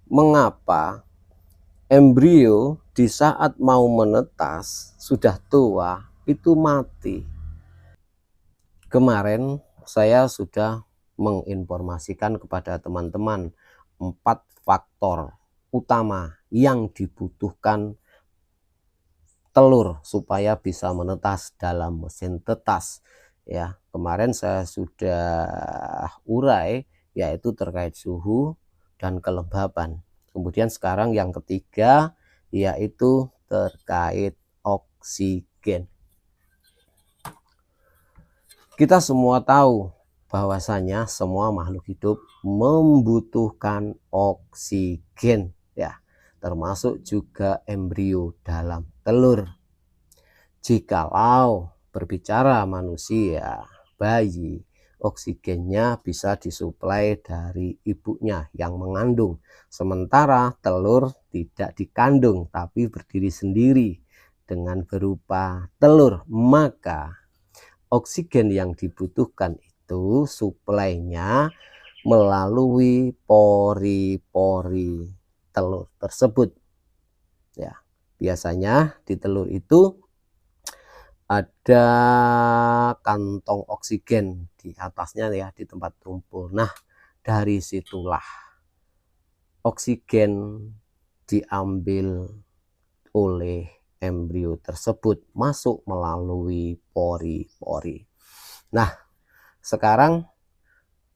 mengapa embrio di saat mau menetas sudah tua itu mati. Kemarin saya sudah menginformasikan kepada teman-teman 4 faktor utama yang dibutuhkan telur supaya bisa menetas dalam mesin tetas. Ya, kemarin saya sudah urai, yaitu terkait suhu dan kelembaban. Kemudian sekarang yang ketiga yaitu terkait oksigen. Kita semua tahu bahwasanya semua makhluk hidup membutuhkan oksigen, ya, termasuk juga embrio dalam telur. Jikalau berbicara manusia, bayi, oksigennya bisa disuplai dari ibunya yang mengandung, sementara telur tidak dikandung tapi berdiri sendiri dengan berupa telur. Maka oksigen yang dibutuhkan itu suplainya melalui pori-pori telur tersebut. Ya, biasanya di telur itu ada kantong oksigen di atasnya, ya, di tempat tumpul. Nah, dari situlah oksigen diambil oleh embrio tersebut, masuk melalui pori-pori. Nah, sekarang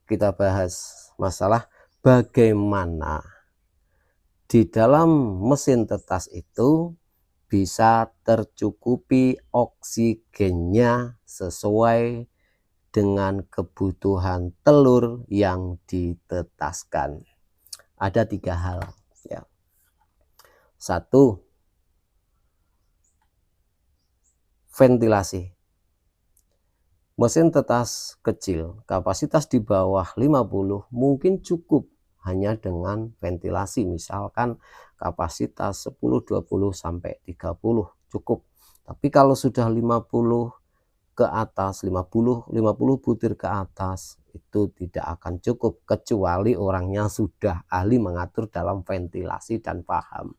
kita bahas masalah bagaimana di dalam mesin tetas itu bisa tercukupi oksigennya sesuai dengan kebutuhan telur yang ditetaskan. Ada 3 hal, ya. 1, ventilasi. Mesin tetas kecil, kapasitas di bawah 50 mungkin cukup hanya dengan ventilasi, misalkan kapasitas 10, 20 sampai 30 cukup. Tapi kalau sudah 50 ke atas, 50 butir ke atas, itu tidak akan cukup kecuali orangnya sudah ahli mengatur dalam ventilasi dan paham.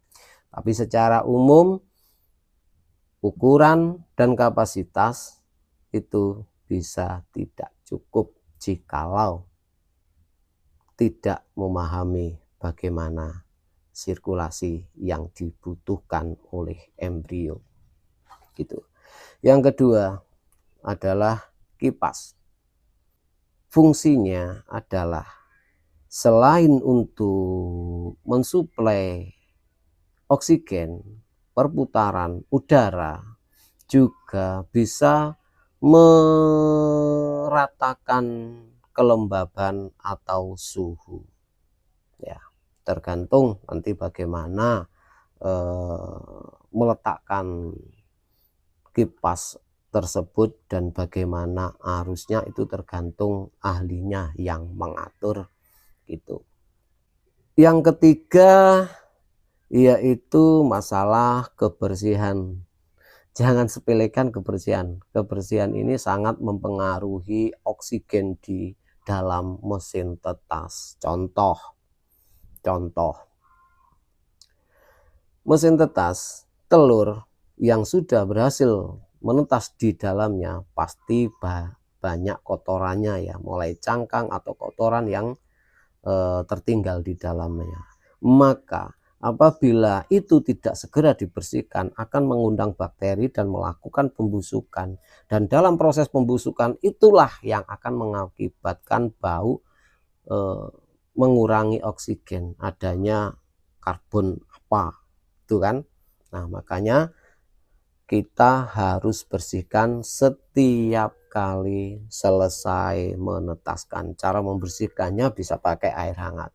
Tapi secara umum ukuran dan kapasitas itu bisa tidak cukup jikalau tidak memahami bagaimana sirkulasi yang dibutuhkan oleh embrio, gitu. Yang kedua adalah kipas. Fungsinya adalah selain untuk mensuplai oksigen, perputaran udara, juga bisa meratakan kelembaban atau suhu, ya, tergantung nanti bagaimana meletakkan kipas tersebut dan bagaimana arusnya, itu tergantung ahlinya yang mengatur, gitu. Yang ketiga yaitu masalah kebersihan. Jangan sepelekan kebersihan. Kebersihan ini sangat mempengaruhi oksigen di dalam mesin tetas. Contoh, mesin tetas telur yang sudah berhasil menetas di dalamnya pasti banyak kotorannya, ya, mulai cangkang atau kotoran yang tertinggal di dalamnya. Maka apabila itu tidak segera dibersihkan akan mengundang bakteri dan melakukan pembusukan, dan dalam proses pembusukan itulah yang akan mengakibatkan bau, mengurangi oksigen, adanya karbon apa itu kan. Nah, makanya kita harus bersihkan setiap kali selesai menetaskan. Cara membersihkannya bisa pakai air hangat,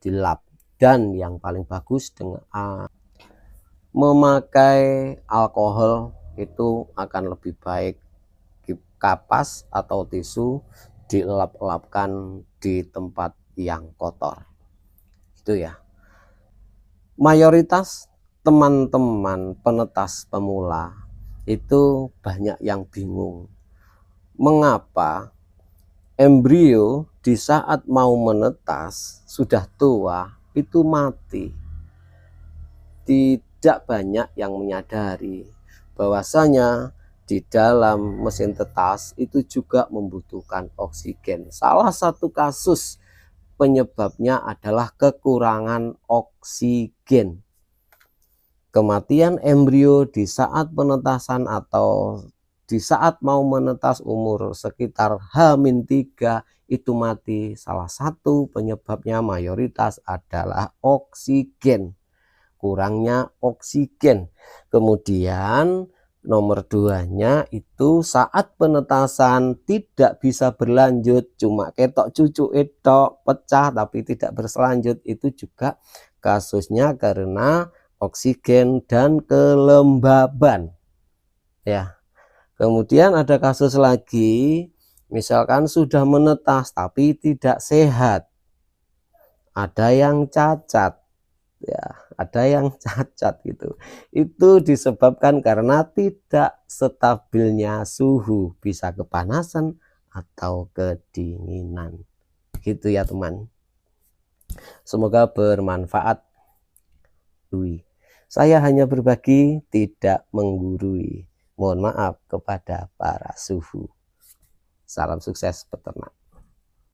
dilap, dan yang paling bagus dengan memakai alkohol itu akan lebih baik. Kapas atau tisu dilap-lapkan di tempat yang kotor, itu ya. Mayoritas teman-teman penetas pemula itu banyak yang bingung mengapa embrio di saat mau menetas sudah tua itu mati. Tidak banyak yang menyadari bahwasanya di dalam mesin tetas itu juga membutuhkan oksigen. Salah satu kasus penyebabnya adalah kekurangan oksigen. Kematian embrio di saat penetasan atau di saat mau menetas umur sekitar H-3 itu mati. Salah satu penyebabnya mayoritas adalah oksigen, kurangnya oksigen. Kemudian nomor 2-nya itu saat penetasan tidak bisa berlanjut, cuma ketok cucu itu pecah tapi tidak berselanjut, itu juga kasusnya karena oksigen dan kelembaban ya. Kemudian ada kasus lagi, misalkan sudah menetas tapi tidak sehat, ada yang cacat ya, ada yang cacat gitu. Itu disebabkan karena tidak stabilnya suhu, bisa kepanasan atau kedinginan gitu ya teman. Semoga bermanfaat. Saya hanya berbagi, tidak menggurui. Mohon maaf kepada para suhu. Salam sukses peternak.